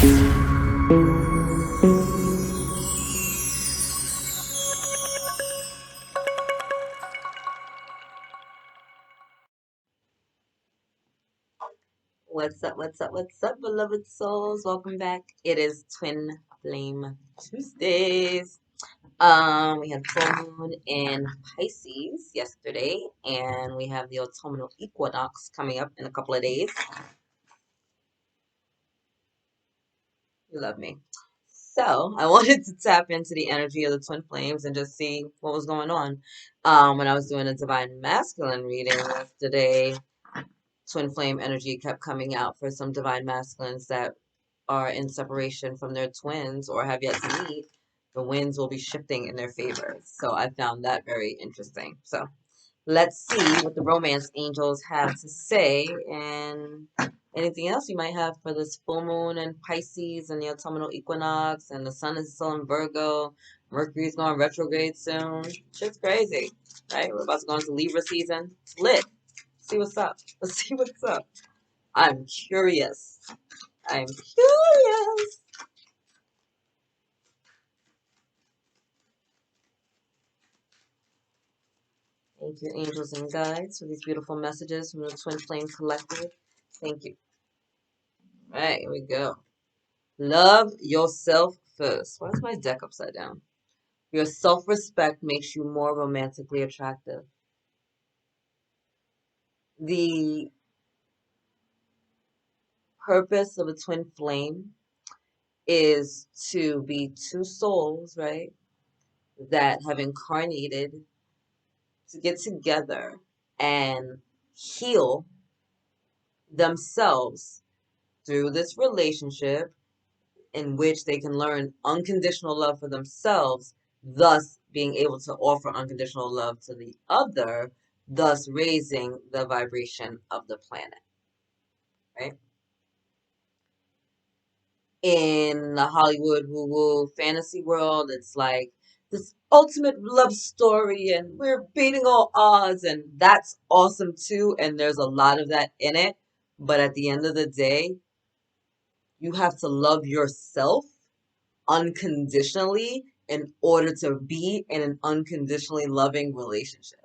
What's up? What's up? What's up, beloved souls? Welcome back. It is Twin Flame Tuesdays. We had full moon in Pisces yesterday, and we have the autumnal equinox coming up in a couple of days. You love me. So I wanted to tap into the energy of the twin flames and just see what was going on. When I was doing a divine masculine reading yesterday, twin flame energy kept coming out for some divine masculines that are in separation from their twins or have yet to meet. The winds will be shifting in their favor. So I found that very interesting. So let's see what the romance angels have to say and anything else you might have for this full moon in Pisces and the autumnal equinox, and the sun is still in Virgo. Mercury's going retrograde soon. Shit's crazy, right? We're about to go into Libra season. It's lit. See what's up. Let's see what's up. I'm curious. I'm curious. Thank you, angels and guides, for these beautiful messages from the Twin Flame Collective. Thank you. All right, here we go. Love yourself first. Why is my deck upside down? Your self-respect makes you more romantically attractive. The purpose of a twin flame is to be two souls, right, that have incarnated to get together and heal themselves through this relationship in which they can learn unconditional love for themselves, thus being able to offer unconditional love to the other, thus raising the vibration of the planet, right? In the Hollywood woo-woo fantasy world, it's like this ultimate love story and we're beating all odds, and that's awesome too, and there's a lot of that in it. But at the end of the day, you have to love yourself unconditionally in order to be in an unconditionally loving relationship.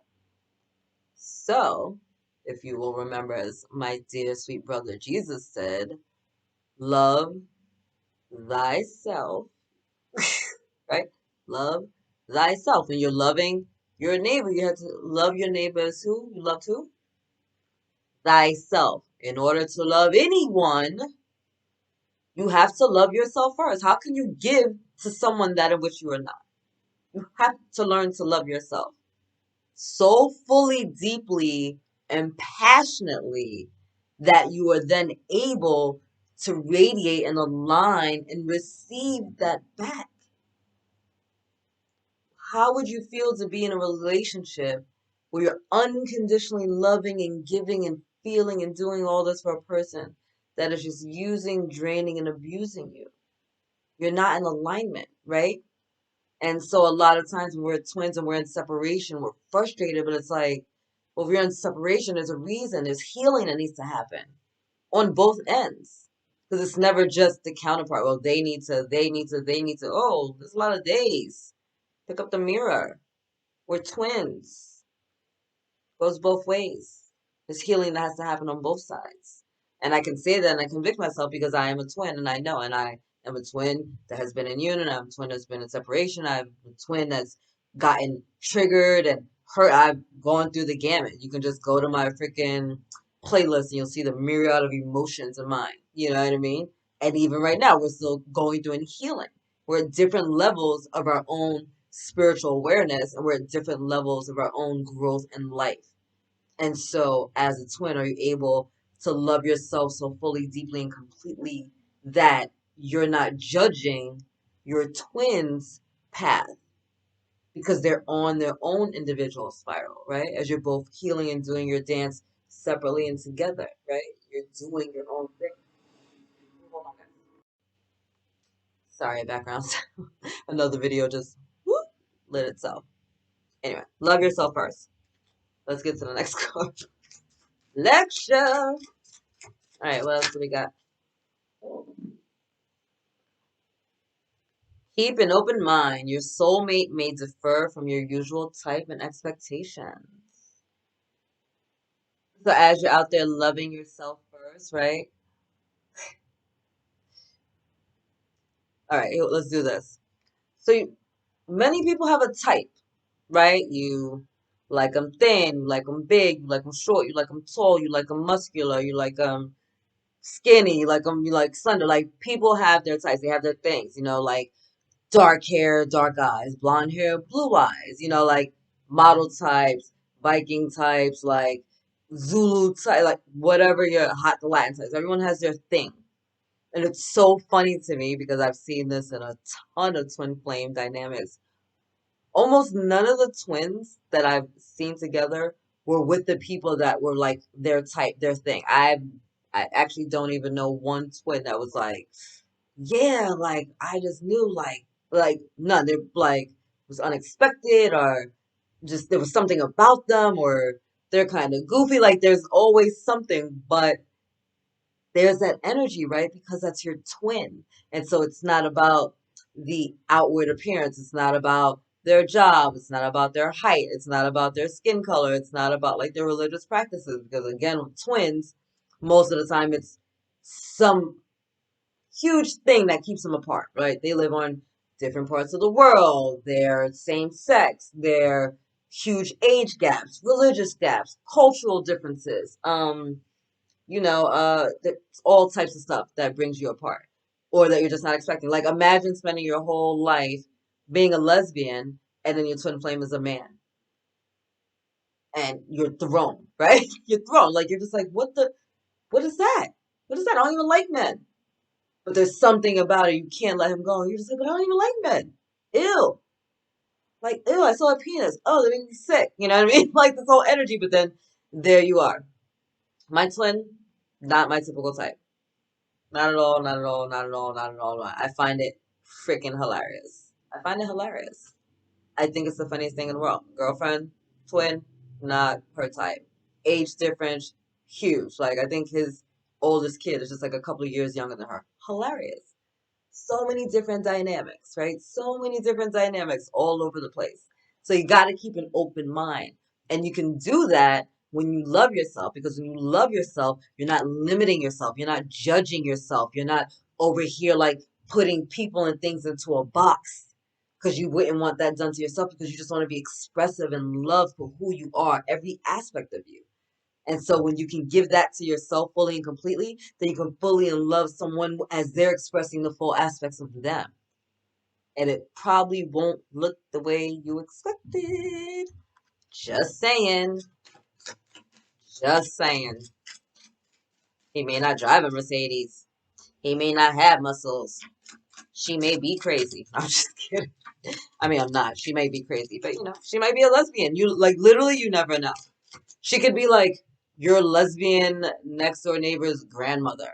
So, if you will remember, as my dear sweet brother Jesus said, love thyself, right? Love thyself. When you're loving your neighbor, you have to love your neighbor as who? You love who? Thyself. In order to love anyone, you have to love yourself first. How can you give to someone that in which you are not? You have to learn to love yourself so fully, deeply, and passionately that you are then able to radiate and align and receive that back. How would you feel to be in a relationship where you're unconditionally loving and giving and feeling and doing all this for a person that is just using, draining, and abusing you? You're not in alignment, right? And so a lot of times when we're twins and we're in separation, we're frustrated, but it's like, well, if you're in separation, there's a reason, there's healing that needs to happen on both ends. Because it's never just the counterpart. Well, they need to, they need to, they need to. Oh, there's a lot of days. Pick up the mirror. We're twins. Goes both ways. There's healing that has to happen on both sides. And I can say that and I convict myself because I am a twin and I know. And I am a twin that has been in union. I'm a twin that's been in separation. I'm a twin that's gotten triggered and hurt. I've gone through the gamut. You can just go to my freaking playlist and you'll see the myriad of emotions in mine. You know what I mean? And even right now, we're still going through and healing. We're at different levels of our own spiritual awareness, and we're at different levels of our own growth in life. And so, as a twin, are you able to love yourself so fully, deeply, and completely that you're not judging your twin's path because they're on their own individual spiral, right? As you're both healing and doing your dance separately and together, right? You're doing your own thing. Hold on, guys. Sorry, background sound. Another video just whoop, lit itself. Anyway, love yourself first. Let's get to the next card. Lecture. All right, what else do we got? Keep an open mind. Your soulmate may differ from your usual type and expectations. So as you're out there loving yourself first, right? All right, let's do this. So many people have a type, right? You like them thin, you like them big, you like them short, you like them tall, you like them muscular, you like them skinny, you like slender. Like people have their types, they have their things, like dark hair, dark eyes, blonde hair, blue eyes, like model types, Viking types, like Zulu type, like whatever your hot the Latin types. Everyone has their thing. And it's so funny to me because I've seen this in a ton of twin flame dynamics. Almost none of the twins that I've seen together were with the people that were like their type, their thing. I actually don't even know one twin that was like, yeah, like I just knew like none. They're like was unexpected or just there was something about them or they're kind of goofy. Like there's always something, but there's that energy, right? Because that's your twin. And so it's not about the outward appearance. It's not about their job. It's not about their height. It's not about their skin color. It's not about like their religious practices. Because again, with twins, most of the time it's some huge thing that keeps them apart, right? They live on different parts of the world. They're same sex. They're huge age gaps, religious gaps, cultural differences. All types of stuff that brings you apart or that you're just not expecting. Like imagine spending your whole life being a lesbian and then your twin flame is a man and you're thrown, right? You're thrown. Like you're just like, what is that? What is that? I don't even like men. But there's something about it. You can't let him go. You're just like, but I don't even like men. Ew. Like, ew, I saw a penis. Oh, that makes me sick. You know what I mean? Like this whole energy, but then there you are. My twin, not my typical type. Not at all, not at all, not at all, not at all. I find it freaking hilarious. I find it hilarious. I think it's the funniest thing in the world. Girlfriend, twin, not her type. Age difference, huge. Like, I think his oldest kid is just like a couple of years younger than her. Hilarious. So many different dynamics, right? So many different dynamics all over the place. So you got to keep an open mind. And you can do that when you love yourself, because when you love yourself, you're not limiting yourself. You're not judging yourself. You're not over here like putting people and things into a box because you wouldn't want that done to yourself because you just want to be expressive and love for who you are, every aspect of you. And so when you can give that to yourself fully and completely, then you can fully and love someone as they're expressing the full aspects of them. And it probably won't look the way you expected. Just saying. Just saying. He may not drive a Mercedes. He may not have muscles. She may be crazy. I'm just kidding. I mean, I'm not. She may be crazy, but she might be a lesbian. You like literally, you never know. She could be like your lesbian next door neighbor's grandmother.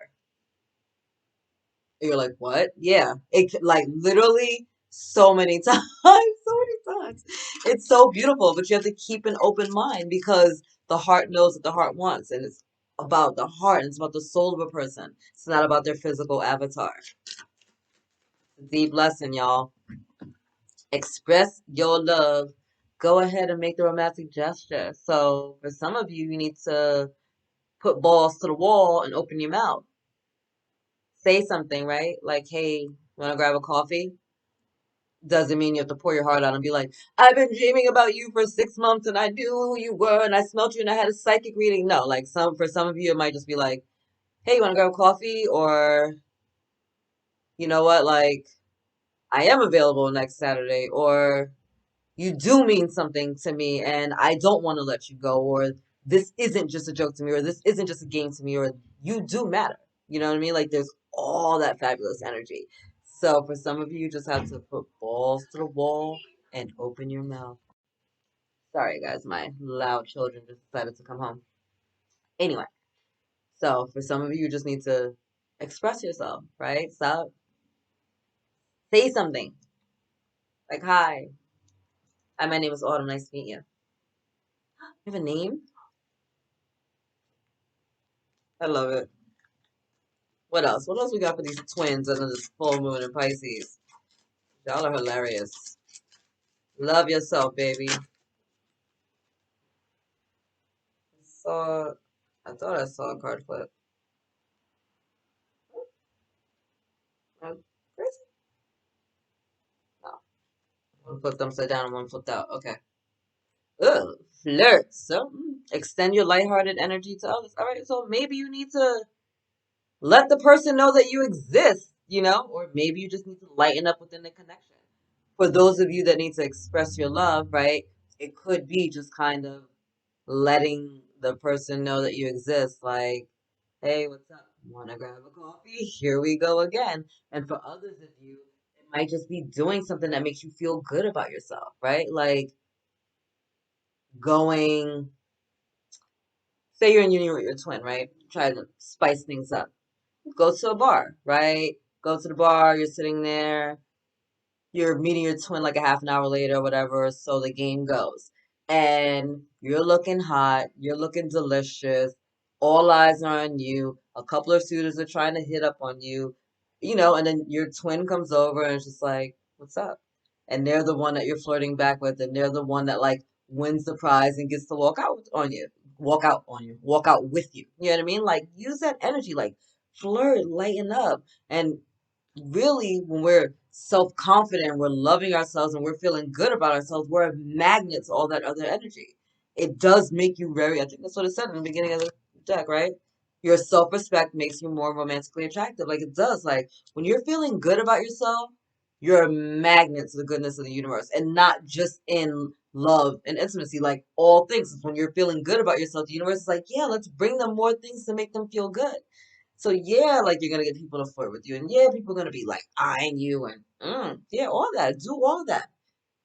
You're like, what? Yeah. Like literally so many times, so many times. It's so beautiful, but you have to keep an open mind because the heart knows what the heart wants, and it's about the heart, and it's about the soul of a person. It's not about their physical avatar. Deep lesson, y'all. Express your love. Go ahead and make the romantic gesture. So for some of you, you need to put balls to the wall and open your mouth. Say something, right? Like, hey, want to grab a coffee? Doesn't mean you have to pour your heart out and be like, I've been dreaming about you for 6 months and I knew who you were and I smelt you and I had a psychic reading. No, like for some of you it might just be like, hey, you wanna grab coffee? Or you know what, like I am available next Saturday, or you do mean something to me and I don't want to let you go, or this isn't just a joke to me, or this isn't just a game to me, or you do matter. You know what I mean? Like there's all that fabulous energy. So for some of you, you just have to put balls to the wall and open your mouth. Sorry guys, my loud children just decided to come home. Anyway, so for some of you, you just need to express yourself, right? Stop. Say something. Like, hi, my name is Autumn. Nice to meet you. You have a name? I love it. What else? What else we got for these twins under this full moon in Pisces? Y'all are hilarious. Love yourself, baby. Saw, I thought I saw a card flip. Crazy. No, one flipped upside down and one flipped out. Okay. Ugh, flirt. So extend your lighthearted energy to others. All right, so maybe you need to let the person know that you exist, or maybe you just need to lighten up within the connection. For those of you that need to express your love, right? It could be just kind of letting the person know that you exist, like, hey, what's up? Want to grab a coffee? Here we go again. And for others of you, it might just be doing something that makes you feel good about yourself, right? Like going, say you're in union with your twin, right? Try to spice things up. Go to a bar, right? Go to the bar, you're sitting there, you're meeting your twin like a half an hour later or whatever, so the game goes. And you're looking hot, you're looking delicious, all eyes are on you, a couple of suitors are trying to hit up on you, and then your twin comes over and it's just like, what's up? And they're the one that you're flirting back with, and they're the one that like wins the prize and gets to walk out with you. You know what I mean? Like use that energy, like flirt, lighten up. And really, when we're self-confident, we're loving ourselves and we're feeling good about ourselves, we're a magnet to all that other energy. It does make you very, I think that's what it said in the beginning of the deck, right? Your self-respect makes you more romantically attractive. Like it does. Like when you're feeling good about yourself, you're a magnet to the goodness of the universe, and not just in love and intimacy, like all things. When you're feeling good about yourself, the universe is like, yeah, let's bring them more things to make them feel good. So yeah, like you're gonna get people to flirt with you, and yeah, people are gonna be like eyeing you, and yeah, all that. Do all that.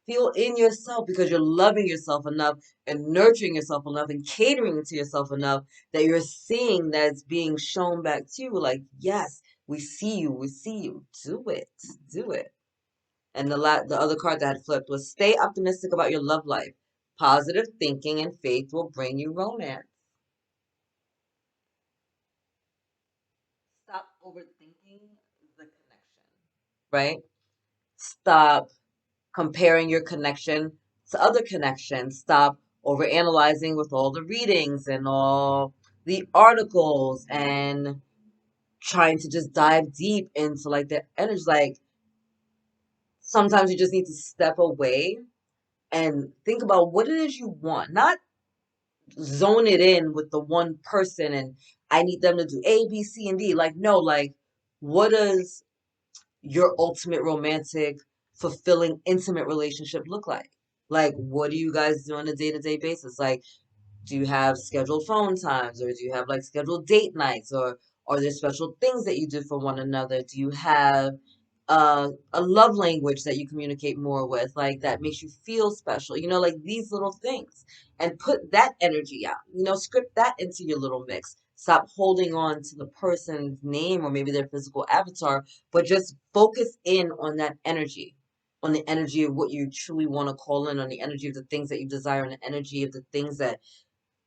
Feel in yourself because you're loving yourself enough and nurturing yourself enough and catering to yourself enough that you're seeing that it's being shown back to you. Like yes, we see you, we see you. Do it, do it. And the other card that had flipped was stay optimistic about your love life. Positive thinking and faith will bring you romance. Stop overthinking the connection, right? Stop comparing your connection to other connections. Stop overanalyzing with all the readings and all the articles and trying to just dive deep into like the energy. Like sometimes you just need to step away and think about what it is you want. Not zone it in with the one person and I need them to do A, B, C, and D. Like, no, like what does your ultimate romantic, fulfilling, intimate relationship look like? Like, what do you guys do on a day-to-day basis? Like, do you have scheduled phone times or do you have like scheduled date nights or are there special things that you do for one another? Do you have a love language that you communicate more with, like that makes you feel special? Like these little things. And put that energy out. Script that into your little mix. Stop holding on to the person's name or maybe their physical avatar, but just focus in on the energy of what you truly want to call in, on the energy of the things that you desire, on the energy of the things that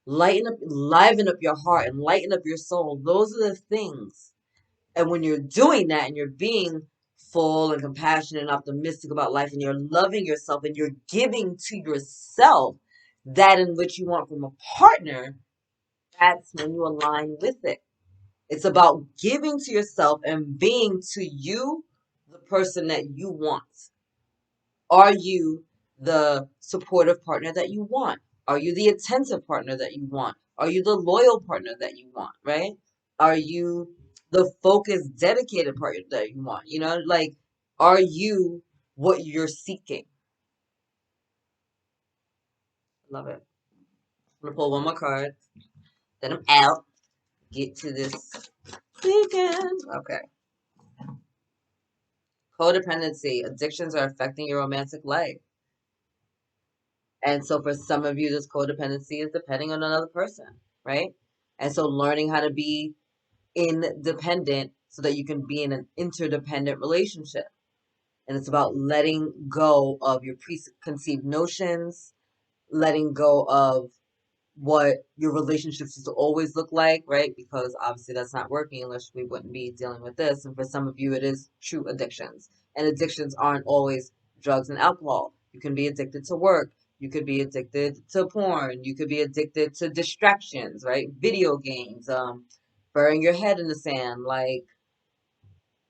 liven up your heart and lighten up your soul. Those are the things. And when you're doing that and you're being full and compassionate and optimistic about life and you're loving yourself and you're giving to yourself that in which you want from a partner, that's when you align with it. It's about giving to yourself and being to you the person that you want. Are you the supportive partner that you want? Are you the attentive partner that you want? Are you the loyal partner that you want, right? Are you the focused, dedicated partner that you want? Like, are you what you're seeking? Love it. I'm gonna pull one more card, then I'm out. Get to this weekend. Okay. Codependency. Addictions are affecting your romantic life. And so for some of you, this codependency is depending on another person, right? And so learning how to be independent so that you can be in an interdependent relationship. And it's about letting go of your preconceived notions, letting go of what your relationships used to always look like, right? Because obviously that's not working unless we wouldn't be dealing with this. And for some of you, it is true addictions. And addictions aren't always drugs and alcohol. You can be addicted to work. You could be addicted to porn. You could be addicted to distractions, right? Video games, burying your head in the sand. Like,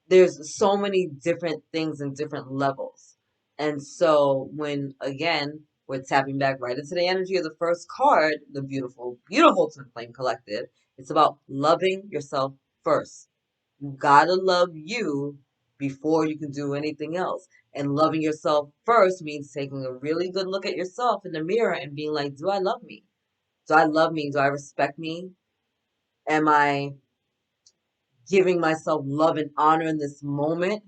there's so many different things and different levels. And so when again we're tapping back right into the energy of the first card, the beautiful, beautiful Twin Flame Collective, it's about loving yourself first. You gotta love you before you can do anything else. And loving yourself first means taking a really good look at yourself in the mirror and being like, do I love me? Do I love me? Do I respect me? Am I giving myself love and honor in this moment?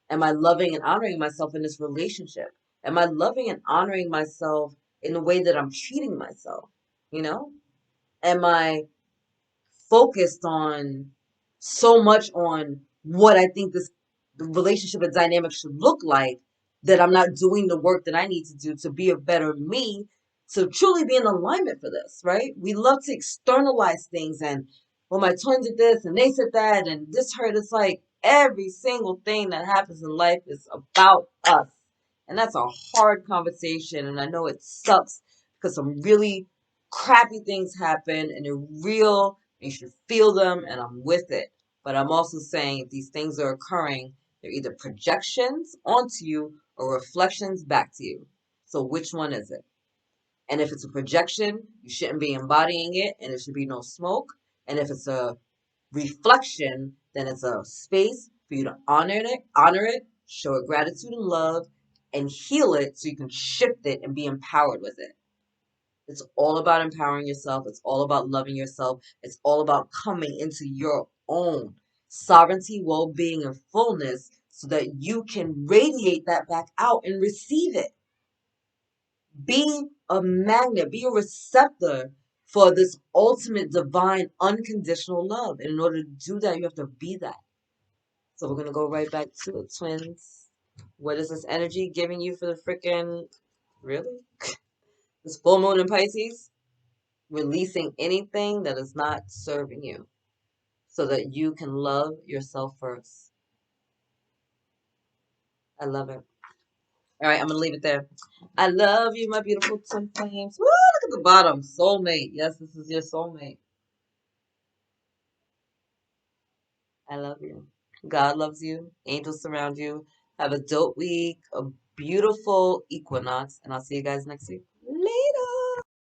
Am I loving and honoring myself in this relationship? Am I loving and honoring myself in the way that I'm treating myself? You know? Am I focused on so much on what I think this relationship and dynamic should look like that I'm not doing the work that I need to do to be a better me, to truly be in alignment for this, right? We love to externalize things and, well, my twin did this and they said that and this hurt. It's like every single thing that happens in life is about us. And that's a hard conversation. And I know it sucks because some really crappy things happen and they're real. You should feel them, and I'm with it. But I'm also saying if these things are occurring, they're either projections onto you or reflections back to you. So which one is it? And if it's a projection, you shouldn't be embodying it, and there should be no smoke. And if it's a reflection, then it's a space for you to honor it, show it gratitude and love, and heal it so you can shift it and be empowered with it. It's all about empowering yourself. It's all about loving yourself. It's all about coming into your own sovereignty, well being, and fullness so that you can radiate that back out and receive it. Be a magnet, be a receptor for this ultimate divine unconditional love. And in order to do that, you have to be that. So we're going to go right back to it, twins. What is this energy giving you for the freaking. Really? This full moon in Pisces? Releasing anything that is not serving you so that you can love yourself first. I love it. All right, I'm going to leave it there. I love you, my beautiful twin flames. Woo, look at the bottom. Soulmate. Yes, this is your soulmate. I love you. God loves you. Angels surround you. Have a dope week, a beautiful equinox, and I'll see you guys next week.